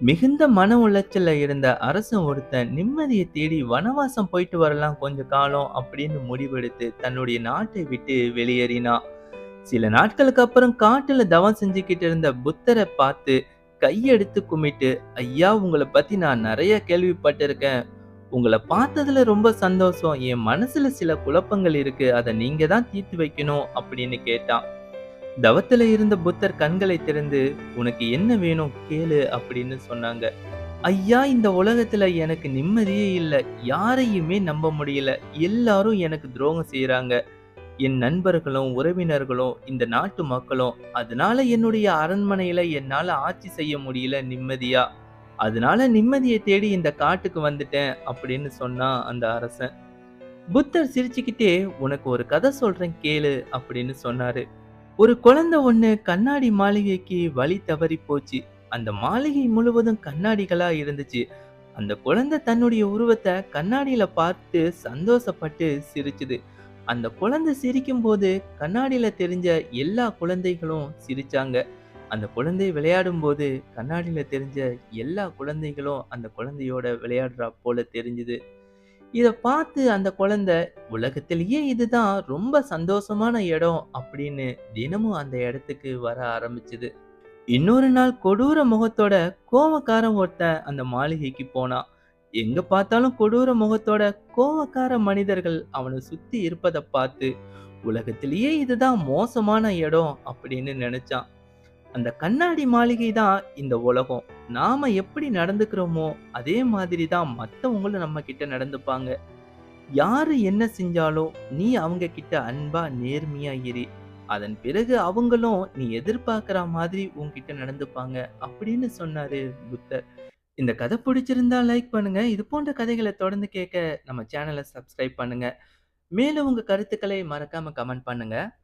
மிகுந்த மன உளைச்சல்ல இருந்த அரசன் ஒருத்தன் நிம்மதிய தேடி வனவாசம் போயிட்டு வரலாம் கொஞ்ச காலம் அப்படின்னு முடிவெடுத்து தன்னுடைய நாட்டை விட்டு வெளியேறினான். சில நாட்களுக்கு அப்புறம் காட்டுல தவம் செஞ்சுக்கிட்டு இருந்த புத்தரை பார்த்து கையெடுத்து கும்பிட்டு, ஐயா உங்களை பத்தி நான் நிறைய கேள்விப்பட்டிருக்கேன். உங்களை பார்த்ததுல ரொம்ப சந்தோஷம். என் மனசுல சில குழப்பங்கள் இருக்கு. அதை நீங்க தான் தீர்த்து வைக்கணும் அப்படின்னு கேட்டான். தவத்துல இருந்த புத்தர் கண்களை திறந்து, "உனக்கு என்ன வேணும் கேளு" அப்படின்னு சொன்னாங்க. "ஐயா, இந்த உலகத்துல எனக்கு நிம்மதியே இல்ல. யாரையுமே நம்ப முடியல. எல்லாரும் எனக்கு துரோகம் செய்றாங்க. என் நண்பர்களும், உறவினர்களும், இந்த நாட்டு மக்களும். அதனால என்னுடைய அரண்மனையில என்னால ஆட்சி செய்ய முடியல நிம்மதியா. அதனால நிம்மதிய தேடி இந்த காட்டுக்கு வந்துட்டேன்" அப்படின்னு சொன்னான் அந்த அரசன். புத்தர் சிரிச்சுக்கிட்டே, "உனக்கு ஒரு கதை சொல்றேன் கேளு" அப்படின்னு சொன்னாரு. ஒரு குழந்தை ஒண்ணு கண்ணாடி மாளிகைக்கு வழி தவறி போச்சு. அந்த மாளிகை முழுவதும் கண்ணாடிகளா இருந்துச்சு. அந்த குழந்தை தன்னுடைய உருவத்த கண்ணாடியில பார்த்து சந்தோஷப்பட்டு சிரிச்சுது. அந்த குழந்தை சிரிக்கும்போது கண்ணாடியில தெரிஞ்ச எல்லா குழந்தைகளும் சிரிச்சாங்க. அந்த குழந்தை விளையாடும்போது கண்ணாடியில தெரிஞ்ச எல்லா குழந்தைகளும் அந்த குழந்தையோட விளையாடுறா போல தெரிஞ்சுது. இத பார்த்து அந்த குழந்தை, உலகத்திலேயே இதுதான் ரொம்ப சந்தோஷமான இடம் அப்படின்னு தினமும் அந்த இடத்துக்கு வர ஆரம்பிச்சது. இன்னொரு நாள் கொடூர முகத்தோட கோவக்காரன் ஒருத்தன் அந்த மாளிகைக்கு போனான். எங்க பார்த்தாலும் கொடூர முகத்தோட கோவக்கார மனிதர்கள் அவனை சுத்தி இருப்பதை பார்த்து, உலகத்திலேயே இதுதான் மோசமான இடம் அப்படின்னு நினைச்சான். அந்த கண்ணாடி மாளிகை தான் இந்த உலகம். நாம எப்படி நடந்துக்கிறோமோ அதே மாதிரி தான் மத்தவங்களும் நம்ம கிட்ட நடந்துப்பாங்க. யாரு என்ன செஞ்சாலும் நீ அவங்க கிட்ட அன்பா நேர்மையா இரு. அதன் பிறகு அவங்களும் நீ எதிர்பார்க்கிற மாதிரி உன்கிட்ட நடந்துப்பாங்க அப்படின்னு சொன்னாரு புத்தர். இந்த கதை பிடிச்சிருந்தா லைக் பண்ணுங்க. இது போன்ற கதைகளை தொடர்ந்து கேட்க நம்ம சேனலை சப்ஸ்கிரைப் பண்ணுங்க. மேலும் உங்க கருத்துக்களை மறக்காம கமெண்ட் பண்ணுங்க.